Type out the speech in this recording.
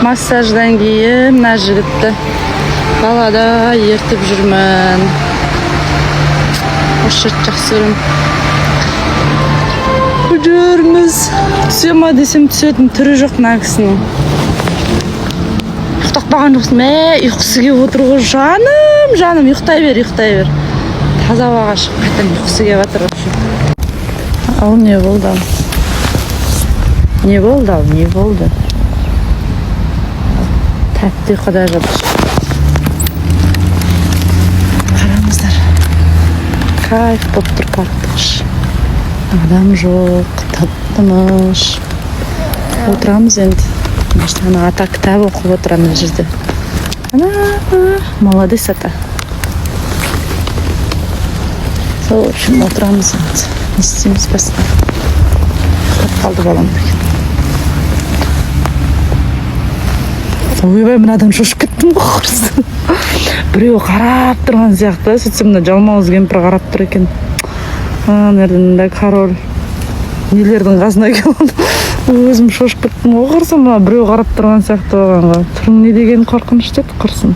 Массаждан кейін мына жігітті қалада ертіп жүрмін. Осы жерді жақсы көремін. Жүрміз. Түсе ма десем түсетін түрі жоқ мына кісінің. Ұйықтақпаған жоқсың. Ұйқысы келіп отыр ғой. Жаным, ұйықтай бер. Таза ауаға шығып қайтадан ұйқысы келіп отыр. Ал не болды? Не болды? Тәтті ұйқыда жатыр. Қараңыздар. Кайф болып тұр қақтығыш. Адам жоқ, тып-тыныш. Отырамыз енді. Ана ата кітап оқып отыр ана жерде. Молодец ата. Сол, в общем, отырамыз енді. Не істейміз басқа. Қап қалды балам деген. Ойбай, мына адам шошып кеттім ғой құрсын. Біреу қарап тұрған сияқты. Сөйтсем мына жалмауыз кемпір қарап тұр екен. Нердің король. Нелердің қасына келді. Өзім шошып кеттім ғой құрсын. Біреу қарап тұрған сияқты болғанға. Түрің не деген қорқыныш деді құрсын.